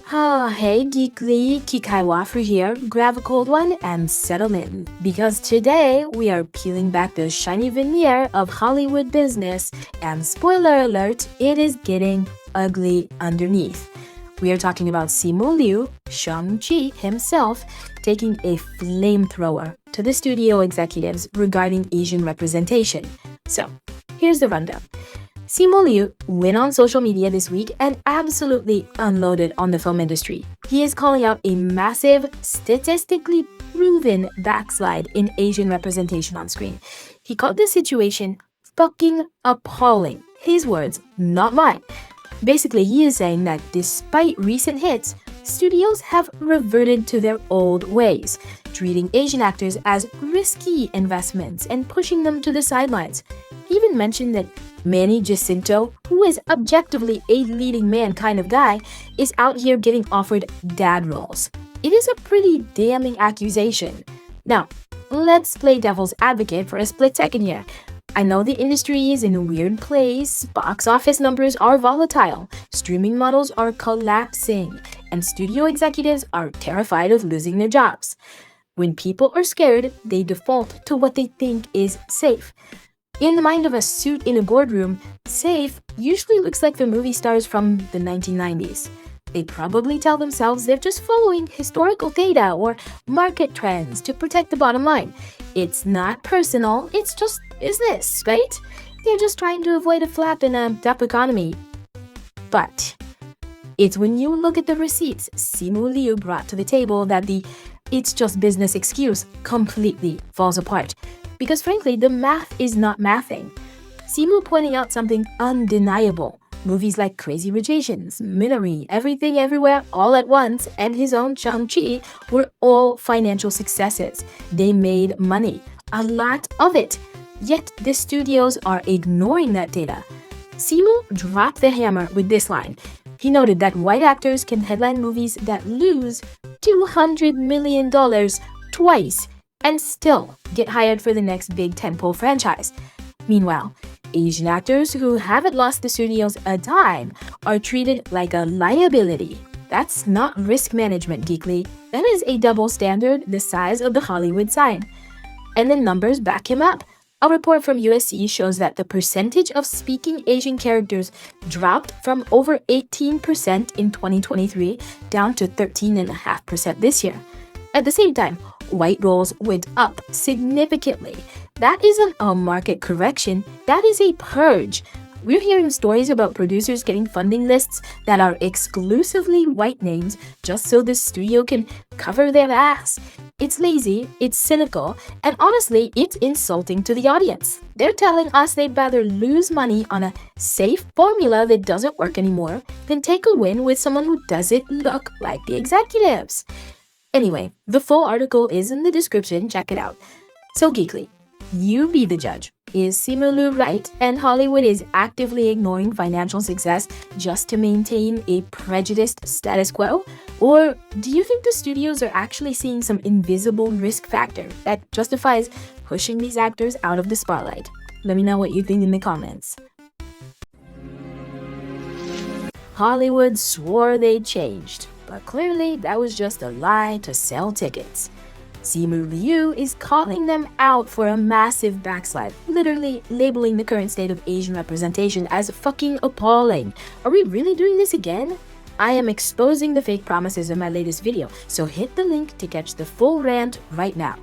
Hey geek-ly, Kikai Wafra here. Grab a cold one and settle in. Because today we are peeling back the shiny veneer of Hollywood business, and spoiler alert, it is getting ugly underneath. We are talking about Simu Liu, Shang-Chi himself, taking a flamethrower to the studio executives regarding Asian representation. So, here's the rundown. Simu Liu went on social media this week and absolutely unloaded on the film industry. He is calling out a massive, statistically proven backslide in Asian representation on screen. He called the situation fucking appalling. His words, not mine. Basically, he is saying that despite recent hits, studios have reverted to their old ways, treating Asian actors as risky investments and pushing them to the sidelines. He even mentioned that Manny Jacinto, who is objectively a leading man kind of guy, is out here getting offered dad roles. It is a pretty damning accusation. Now, let's play devil's advocate for a split second here. I know the industry is in a weird place, box office numbers are volatile, streaming models are collapsing, and studio executives are terrified of losing their jobs. When people are scared, they default to what they think is safe. In the mind of a suit in a boardroom, safe usually looks like the movie stars from the 1990s. They probably tell themselves they're just following historical data or market trends to protect the bottom line. It's not personal, it's just business, right? They're just trying to avoid a flap in a tough economy. But it's when you look at the receipts Simu Liu brought to the table that the "it's just business" excuse completely falls apart. Because frankly, the math is not mathing. Simu pointing out something undeniable. Movies like Crazy Rich Asians, Minari, Everything Everywhere All at Once, and his own Shang-Chi were all financial successes. They made money, a lot of it. Yet the studios are ignoring that data. Simu dropped the hammer with this line. He noted that white actors can headline movies that lose $200 million twice and still get hired for the next big tentpole franchise. Meanwhile, Asian actors who haven't lost the studios a dime are treated like a liability. That's not risk management, geek-ly. That is a double standard the size of the Hollywood sign. And the numbers back him up. A report from USC shows that the percentage of speaking Asian characters dropped from over 18% in 2023 down to 13.5% this year. At the same time, white roles went up significantly. That isn't a market correction, that is a purge. We're hearing stories about producers getting funding lists that are exclusively white names just so the studio can cover their ass. It's lazy, it's cynical, and honestly, it's insulting to the audience. They're telling us they'd rather lose money on a safe formula that doesn't work anymore than take a win with someone who doesn't look like the executives. Anyway, the full article is in the description, check it out. So geekly, you be the judge. Is Simu Liu right and Hollywood is actively ignoring financial success just to maintain a prejudiced status quo? Or do you think the studios are actually seeing some invisible risk factor that justifies pushing these actors out of the spotlight? Let me know what you think in the comments. Hollywood swore they changed, but clearly that was just a lie to sell tickets. Simu Liu is calling them out for a massive backslide, literally labeling the current state of Asian representation as fucking appalling. Are we really doing this again? I am exposing the fake promises in my latest video, so hit the link to catch the full rant right now.